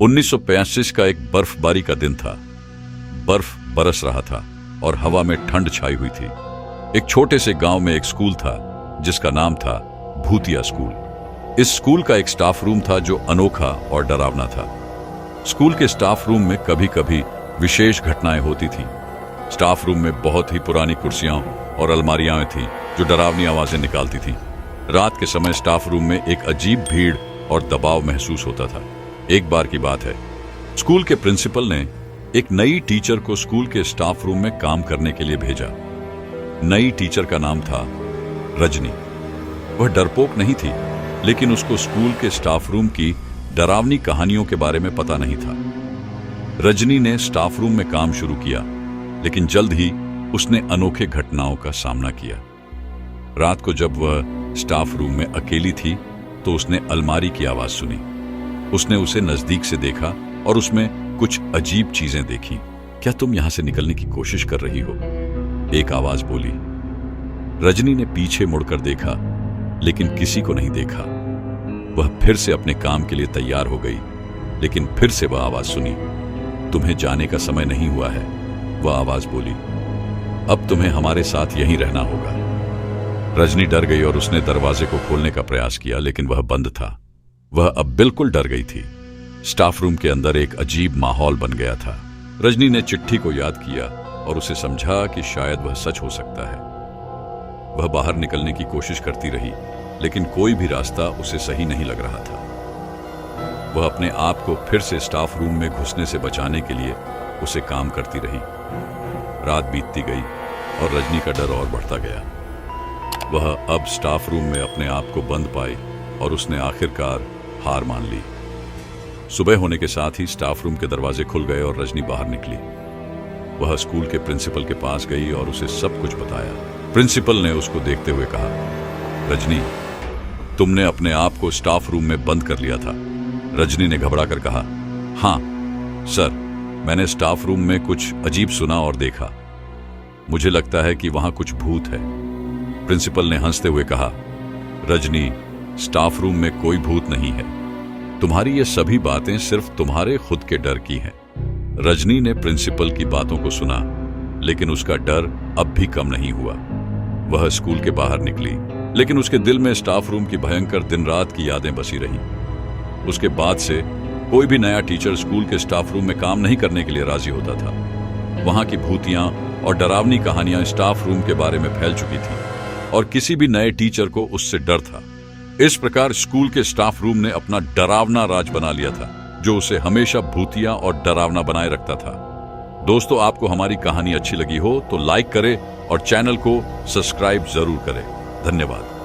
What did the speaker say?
1985 का एक बर्फबारी का दिन था। बर्फ बरस रहा था और हवा में ठंड छाई हुई थी। एक छोटे से गांव में एक स्कूल था जिसका नाम था भूतिया स्कूल। इस स्कूल का एक स्टाफ रूम था जो अनोखा और डरावना था। स्कूल के स्टाफ रूम में कभी कभी विशेष घटनाएं होती थीं। स्टाफ रूम में बहुत ही पुरानी कुर्सियां और अलमारियां थीं जो डरावनी आवाजें निकालती थीं। रात के समय स्टाफ रूम में एक अजीब भीड़ और दबाव महसूस होता था। एक बार की बात है, स्कूल के प्रिंसिपल ने एक नई टीचर को स्कूल के स्टाफ रूम में काम करने के लिए भेजा। नई टीचर का नाम था रजनी। वह डरपोक नहीं थी, लेकिन उसको स्कूल के स्टाफ रूम की डरावनी कहानियों के बारे में पता नहीं था। रजनी ने स्टाफ रूम में काम शुरू किया, लेकिन जल्द ही उसने अनोखे घटनाओं का सामना किया। रात को जब वह स्टाफ रूम में अकेली थी तो उसने अलमारी की आवाज सुनी। उसने उसे नजदीक से देखा और उसमें कुछ अजीब चीजें देखी। क्या तुम यहां से निकलने की कोशिश कर रही हो? एक आवाज बोली। रजनी ने पीछे मुड़कर देखा, लेकिन किसी को नहीं देखा। वह फिर से अपने काम के लिए तैयार हो गई, लेकिन फिर से वह आवाज सुनी। तुम्हें जाने का समय नहीं हुआ है, वह आवाज बोली। अब तुम्हें हमारे साथ यहीं रहना होगा। रजनी डर गई और उसने दरवाजे को खोलने का प्रयास किया, लेकिन वह बंद था। वह अब बिल्कुल डर गई थी। स्टाफ रूम के अंदर एक अजीब माहौल बन गया था। रजनी ने चिट्ठी को याद किया और उसे समझा कि शायद वह सच हो सकता है। वह बाहर निकलने की कोशिश करती रही, लेकिन कोई भी रास्ता उसे सही नहीं लग रहा था। वह अपने आप को फिर से स्टाफ रूम में घुसने से बचाने के लिए उसे काम करती रही। रात बीतती गई और रजनी का डर और बढ़ता गया। वह अब स्टाफ रूम में अपने आप को बंद पाई और उसने आखिरकार हार मान ली। सुबह होने के साथ ही स्टाफ रूम के दरवाजे खुल गए और रजनी बाहर निकली। वह स्कूल के प्रिंसिपल के पास गई और उसे सब कुछ बताया। प्रिंसिपल ने उसको देखते हुए कहा, रजनी, तुमने अपने आप को स्टाफ रूम में बंद कर लिया था। रजनी ने घबराकर कहा, हाँ सर, मैंने स्टाफ रूम में कुछ अजीब सुना और देखा। मुझे लगता है कि वहां कुछ भूत है। प्रिंसिपल ने हंसते हुए कहा, रजनी, स्टाफ रूम में कोई भूत नहीं है। तुम्हारी ये सभी बातें सिर्फ तुम्हारे खुद के डर की हैं। रजनी ने प्रिंसिपल की बातों को सुना, लेकिन उसका डर अब भी कम नहीं हुआ। वह स्कूल के बाहर निकली, लेकिन उसके दिल में स्टाफ रूम की भयंकर दिन रात की यादें बसी रही। उसके बाद से कोई भी नया टीचर स्कूल के स्टाफ रूम में काम नहीं करने के लिए राजी होता था। वहां की भूतियां और डरावनी कहानियां स्टाफ रूम के बारे में फैल चुकी थी और किसी भी नए टीचर को उससे डर था। इस प्रकार स्कूल के स्टाफ रूम ने अपना डरावना राज बना लिया था, जो उसे हमेशा भूतिया और डरावना बनाए रखता था। दोस्तों, आपको हमारी कहानी अच्छी लगी हो तो लाइक करें और चैनल को सब्सक्राइब जरूर करें। धन्यवाद।